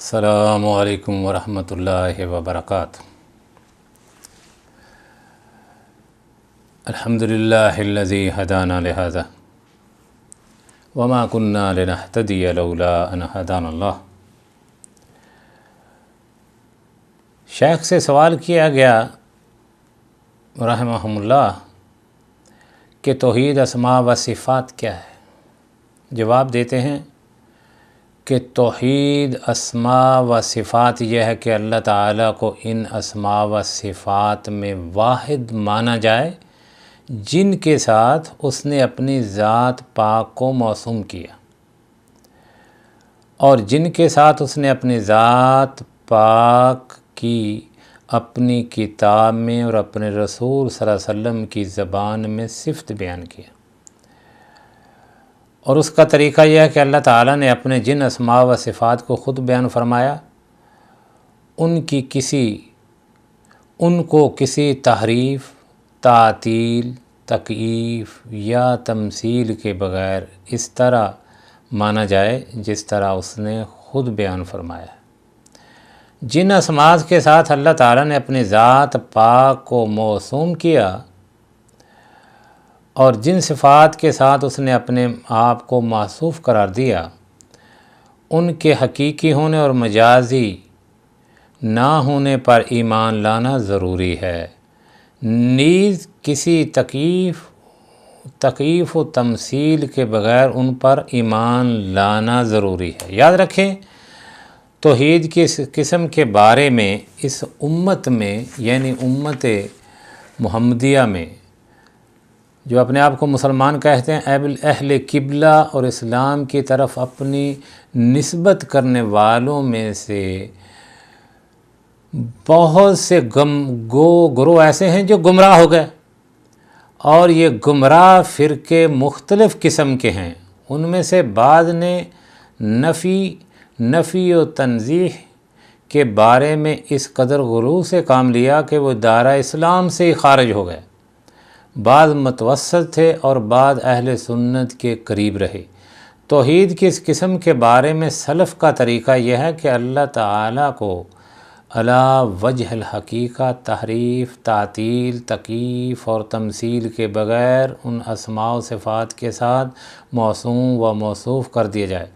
السلام علیکم ورحمۃ اللہ وبرکاتہ۔ الحمد للہ الذی ہدانا لہذا وما كنا لنہتدی لولا ان ہدانا اللہ۔ شیخ سے سوال کیا گیا رحمہم اللہ کہ توحید اسماء و صفات کیا ہے؟ جواب دیتے ہیں کہ توحید اسماء و صفات یہ ہے کہ اللہ تعالیٰ کو ان اسماء و صفات میں واحد مانا جائے جن کے ساتھ اس نے اپنی ذات پاک کو موسوم کیا، اور جن کے ساتھ اس نے اپنی ذات پاک کی اپنی کتاب میں اور اپنے رسول صلی اللہ علیہ وسلم کی زبان میں صفت بیان کیا۔ اور اس کا طریقہ یہ ہے کہ اللہ تعالیٰ نے اپنے جن اسماء و صفات کو خود بیان فرمایا، ان کو کسی تحریف، تعطیل، تکییف یا تمثیل کے بغیر اس طرح مانا جائے جس طرح اس نے خود بیان فرمایا ہے۔ جن اسماء کے ساتھ اللہ تعالیٰ نے اپنی ذات پاک کو موسوم کیا اور جن صفات کے ساتھ اس نے اپنے آپ کو موصوف قرار دیا، ان کے حقیقی ہونے اور مجازی نہ ہونے پر ایمان لانا ضروری ہے۔ نیز کسی تکییف و تمثیل کے بغیر ان پر ایمان لانا ضروری ہے۔ یاد رکھیں، توحید کی اس قسم کے بارے میں اس امت میں یعنی امت محمدیہ میں جو اپنے آپ کو مسلمان کہتے ہیں، اہل قبلہ اور اسلام کی طرف اپنی نسبت کرنے والوں میں سے بہت سے گروہ ایسے ہیں جو گمراہ ہو گئے، اور یہ گمراہ فرقے مختلف قسم کے ہیں۔ ان میں سے بعض نے نفی و تنزیح کے بارے میں اس قدر غلو سے کام لیا کہ وہ دائرہ اسلام سے ہی خارج ہو گئے۔ بعض متوسط تھے اور بعض اہل سنت کے قریب رہے۔ توحید کی اس قسم کے بارے میں سلف کا طریقہ یہ ہے کہ اللہ تعالیٰ کو علی وجہ الحقیقہ تحریف، تعطیل، تکییف اور تمثیل کے بغیر ان اسماء و صفات کے ساتھ موسوم و موصوف کر دیا جائے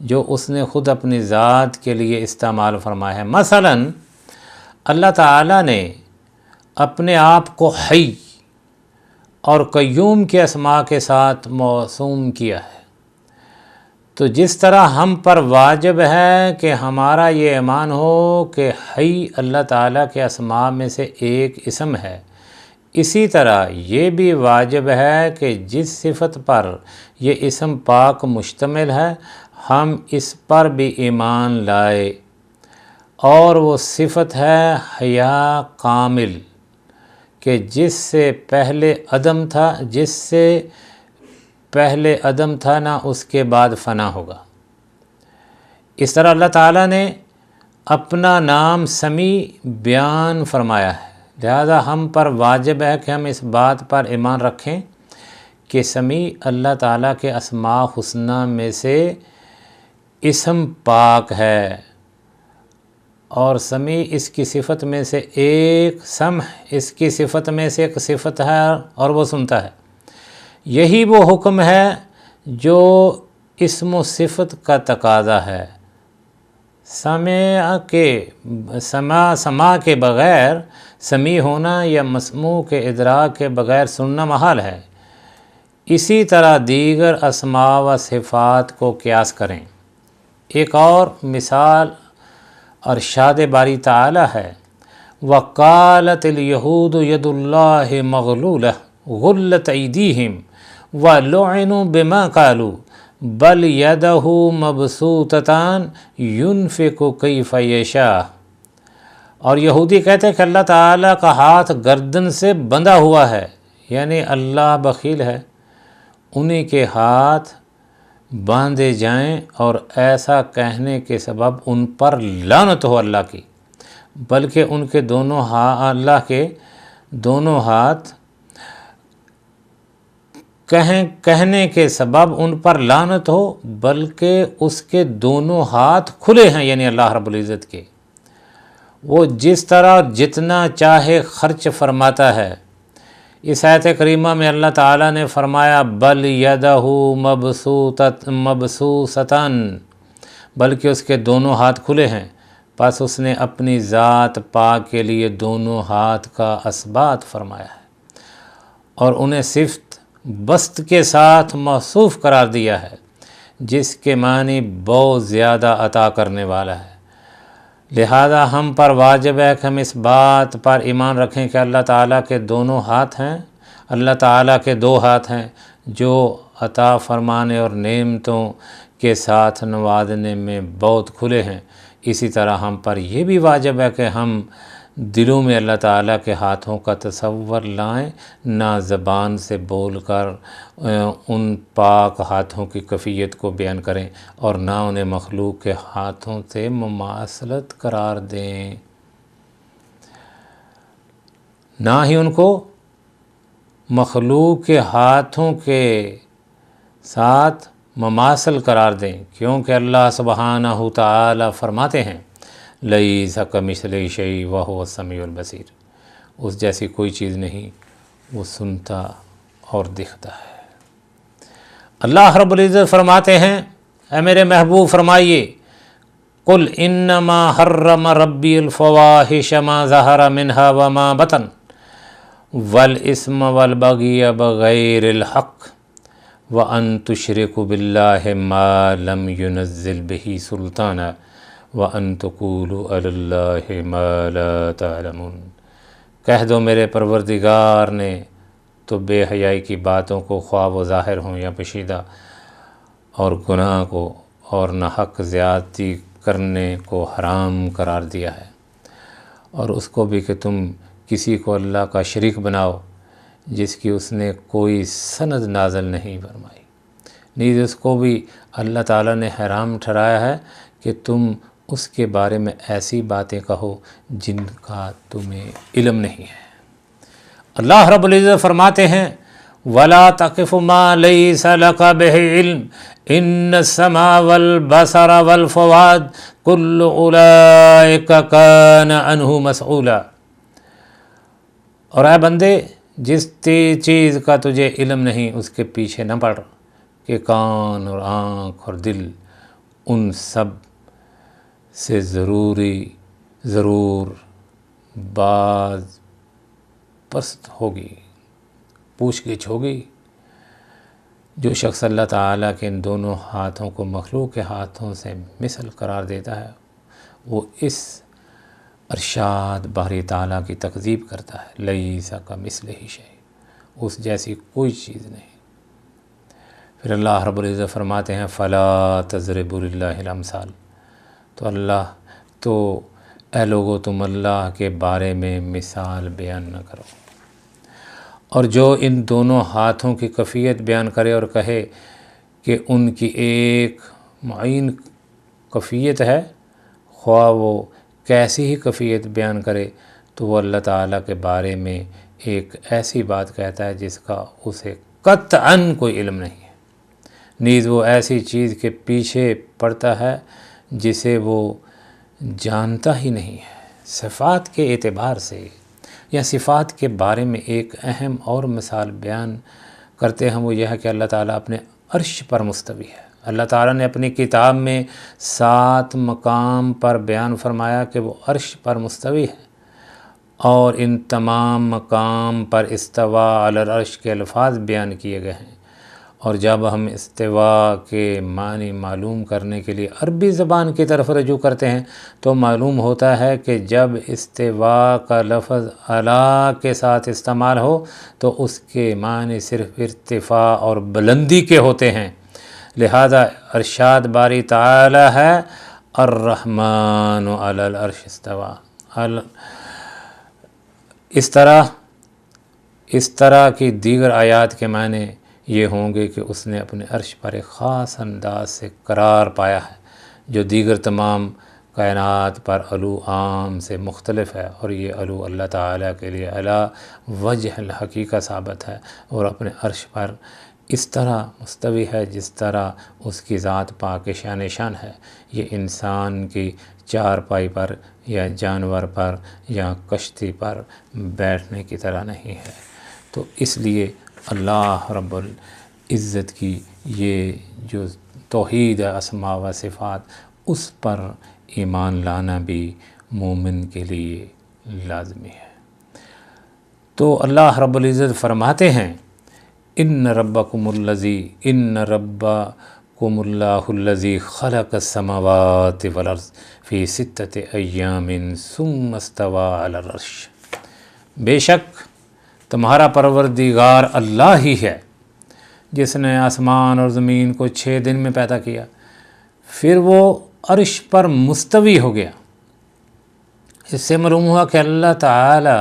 جو اس نے خود اپنی ذات کے لیے استعمال فرمایا ہے۔ مثلا اللہ تعالیٰ نے اپنے آپ کو حی اور قیوم کے اسماء کے ساتھ موسوم کیا ہے، تو جس طرح ہم پر واجب ہے کہ ہمارا یہ ایمان ہو کہ حی اللہ تعالیٰ کے اسماء میں سے ایک اسم ہے، اسی طرح یہ بھی واجب ہے کہ جس صفت پر یہ اسم پاک مشتمل ہے ہم اس پر بھی ایمان لائے، اور وہ صفت ہے حیا کامل کہ جس سے پہلے عدم تھا نہ اس کے بعد فنا ہوگا۔ اس طرح اللہ تعالیٰ نے اپنا نام سمیع بیان فرمایا ہے، لہذا ہم پر واجب ہے کہ ہم اس بات پر ایمان رکھیں کہ سمیع اللہ تعالیٰ کے اسماء حسنہ میں سے اسم پاک ہے، اور سمیع اس کی صفت میں سے ایک سمع اس کی صفت میں سے ایک صفت ہے اور وہ سنتا ہے۔ یہی وہ حکم ہے جو اسم و صفت کا تقاضا ہے۔ سماع کے بغیر سمیع ہونا یا مسموع کے ادراک کے بغیر سننا محال ہے۔ اسی طرح دیگر اسماء و صفات کو قیاس کریں۔ ایک اور مثال ارشاد باری تعالی ہے، وَقَالَتِ الْيَهُودُ يَدُ اللَّهِ مَغْلُولَةٌ غُلَّتْ أَيْدِيهِمْ وَلُعِنُوا بِمَا قَالُوا بَلْ يَدَهُ مَبْسُوطَتَانِ يُنْفِقُ كَيْفَ يَشَاءُ۔ اور یہودی کہتے ہیں کہ اللہ تعالیٰ کا ہاتھ گردن سے بندھا ہوا ہے، یعنی اللہ بخیل ہے، انہی کے ہاتھ باندھے جائیں، اور ایسا کہنے کے سبب ان پر لعنت ہو اللہ کی، بلکہ ان کے اللہ کے دونوں ہاتھ کہنے کے سبب ان پر لعنت ہو، بلکہ اس کے دونوں ہاتھ کھلے ہیں، یعنی اللہ رب العزت کے، وہ جس طرح جتنا چاہے خرچ فرماتا ہے۔ اس آیت کریمہ میں اللہ تعالیٰ نے فرمایا بل یدہ مبسوطتان، بلکہ اس کے دونوں ہاتھ کھلے ہیں، پس اس نے اپنی ذات پاک کے لیے دونوں ہاتھ کا اثبات فرمایا ہے اور انہیں صفت بسط کے ساتھ موصوف قرار دیا ہے، جس کے معنی بہت زیادہ عطا کرنے والا ہے۔ لہذا ہم پر واجب ہے کہ ہم اس بات پر ایمان رکھیں کہ اللہ تعالیٰ کے دونوں ہاتھ ہیں، اللہ تعالیٰ کے دو ہاتھ ہیں جو عطا فرمانے اور نعمتوں کے ساتھ نوازنے میں بہت کھلے ہیں۔ اسی طرح ہم پر یہ بھی واجب ہے کہ ہم دلوں میں اللہ تعالیٰ کے ہاتھوں کا تصور لائیں، نہ زبان سے بول کر ان پاک ہاتھوں کی کیفیت کو بیان کریں اور نہ انہیں مخلوق کے ہاتھوں سے مماثلت قرار دیں، نہ ہی ان کو مخلوق کے ہاتھوں کے ساتھ مماثل قرار دیں، کیونکہ اللہ سبحانہ تعالیٰ فرماتے ہیں لیس کمثلہ شیء وہو السمیع البصیر، اس جیسی کوئی چیز نہیں، وہ سنتا اور دکھتا ہے۔ اللہ رب العزت فرماتے ہیں اے میرے محبوب فرمائیے قل انما حرم ربی الفواحش ما ظہر منہا وما بطن والاسم والبغی بغیر الحق وَأَن تُشْرِكُوا بِاللَّهِ مَا لَمْ يُنَزِّلْ بِهِ سُلْطَانًا وَأَن تَقُولُوا عَلَى اللَّهِ مَا لَا تَعْلَمُونَ۔ کہہ دو میرے پروردگار نے تو بے حیائی کی باتوں کو خواہ وہ ظاہر ہوں یا پوشیدہ، اور گناہ کو اور ناحق زیادتی کرنے کو حرام قرار دیا ہے، اور اس کو بھی کہ تم کسی کو اللہ کا شریک بناؤ جس کی اس نے کوئی سند نازل نہیں فرمائی، نیز اس کو بھی اللہ تعالیٰ نے حرام ٹھہرایا ہے کہ تم اس کے بارے میں ایسی باتیں کہو جن کا تمہیں علم نہیں ہے۔ اللہ رب العزت فرماتے ہیں وَلَا تَقِفُ مَا لَيْسَ لَكَ بِهِ عِلْمٌ إِنَّ السَّمْعَ وَالْبَصَرَ وَالْفُؤَادَ كُلُّ أُولَئِكَ كَانَ عَنْهُ مَسْئُولًا۔ اور اے بندے، جس چیز کا تجھے علم نہیں اس کے پیچھے نہ پڑ کہ کان اور آنکھ اور دل ان سب سے ضرور باز پست ہوگی، پوچھ گچھ ہوگی۔ جو شخص اللہ تعالیٰ کے ان دونوں ہاتھوں کو مخلوق کے ہاتھوں سے مثل قرار دیتا ہے وہ اس ارشاد باری تعالیٰ کی تکذیب کرتا ہے، لیس کمثلہ شیء، اس جیسی کوئی چیز نہیں۔ پھر اللہ رب العزت فرماتے ہیں فلا تضربوا للہ الامثال، تو اے لوگو تم اللہ کے بارے میں مثال بیان نہ کرو، اور جو ان دونوں ہاتھوں کی کیفیت بیان کرے اور کہے کہ ان کی ایک معین کیفیت ہے، خواہ وہ کیسی ہی کیفیت بیان کرے، تو وہ اللہ تعالیٰ کے بارے میں ایک ایسی بات کہتا ہے جس کا اسے قطعاً کوئی علم نہیں ہے، نیز وہ ایسی چیز کے پیچھے پڑتا ہے جسے وہ جانتا ہی نہیں ہے۔ صفات کے اعتبار سے یا صفات کے بارے میں ایک اہم اور مثال بیان کرتے ہیں، وہ یہ ہے کہ اللہ تعالیٰ اپنے عرش پر مستوی ہے۔ اللہ تعالیٰ نے اپنی کتاب میں 7 مقام پر بیان فرمایا کہ وہ عرش پر مستوی ہے، اور ان تمام مقام پر استوا علی العرش کے الفاظ بیان کیے گئے ہیں، اور جب ہم استوا کے معنی معلوم کرنے کے لیے عربی زبان کی طرف رجوع کرتے ہیں تو معلوم ہوتا ہے کہ جب استوا کا لفظ علی کے ساتھ استعمال ہو تو اس کے معنی صرف ارتفاع اور بلندی کے ہوتے ہیں، لہذا ارشاد باری تعالی ہے الرحمن علی العرش استوا۔ اس طرح کی دیگر آیات کے معنی یہ ہوں گے کہ اس نے اپنے عرش پر ایک خاص انداز سے قرار پایا ہے جو دیگر تمام کائنات پر علو عام سے مختلف ہے، اور یہ علو اللہ تعالیٰ کے لیے علی وجہ الحقیقہ ثابت ہے، اور اپنے عرش پر اس طرح مستوی ہے جس طرح اس کی ذات پاک شان شان ہے۔ یہ انسان کی چارپائی پر یا جانور پر یا کشتی پر بیٹھنے کی طرح نہیں ہے۔ تو اس لیے اللہ رب العزت کی یہ جو توحید اسماء و صفات، اس پر ایمان لانا بھی مومن کے لیے لازمی ہے۔ تو اللہ رب العزت فرماتے ہیں ان ربکم اللہ الذی خلق السماوات والارض فی ستۃ ایام ثم استوی علی العرش۔ بے شک تمہارا پروردگار اللہ ہی ہے جس نے آسمان اور زمین کو 6 دن میں پیدا کیا، پھر وہ عرش پر مستوی ہو گیا۔ اس سے معلوم ہوا کہ اللہ تعالی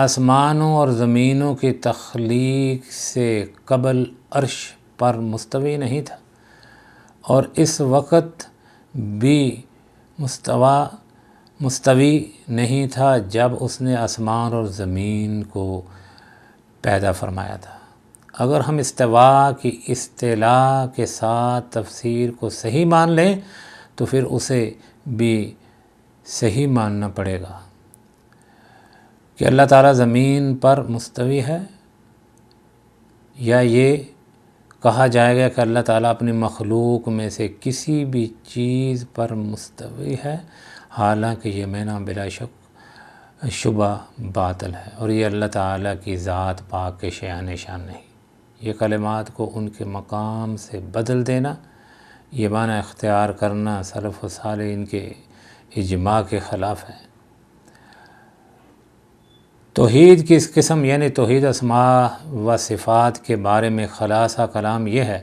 آسمانوں اور زمینوں کی تخلیق سے قبل عرش پر مستوی نہیں تھا، اور اس وقت بھی مستوی نہیں تھا جب اس نے آسمان اور زمین کو پیدا فرمایا تھا۔ اگر ہم استوا کی اصطلاح کے ساتھ تفسیر کو صحیح مان لیں تو پھر اسے بھی صحیح ماننا پڑے گا کہ اللہ تعالیٰ زمین پر مستوی ہے، یا یہ کہا جائے گا کہ اللہ تعالیٰ اپنی مخلوق میں سے کسی بھی چیز پر مستوی ہے، حالانکہ یہ معنی بلا شبہ باطل ہے، اور یہ اللہ تعالیٰ کی ذات پاک کے شان شان نہیں۔ یہ کلمات کو ان کے مقام سے بدل دینا، یہ معنی اختیار کرنا سلف و صالحین کے اجماع کے خلاف ہے۔ توحید کی اس قسم یعنی توحید اسماء و صفات کے بارے میں خلاصہ کلام یہ ہے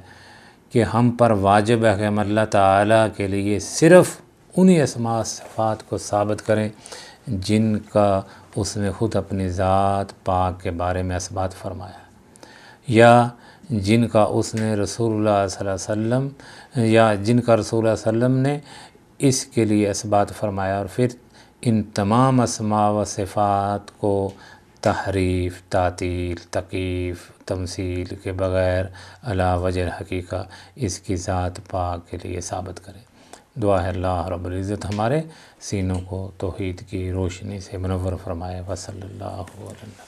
کہ ہم پر واجب ہے کہ ہم اللہ تعالیٰ کے لیے صرف انہی اسماء و صفات کو ثابت کریں جن کا اس نے خود اپنی ذات پاک کے بارے میں اثبات فرمایا، یا جن کا اس نے رسول اللہ صلی اللہ علیہ وسلم یا جن کا رسول اللہ صلی اللہ علیہ وسلم نے اس کے لیے اثبات فرمایا، اور پھر ان تمام اسماء و صفات کو تحریف، تعطیل، تکییف، تمثیل کے بغیر علی وجہ حقیقہ اس کی ذات پاک کے لیے ثابت کریں۔ دعا ہے اللہ رب العزت ہمارے سینوں کو توحید کی روشنی سے منور فرمائے۔ وصلی اللہ علیہ وسلم۔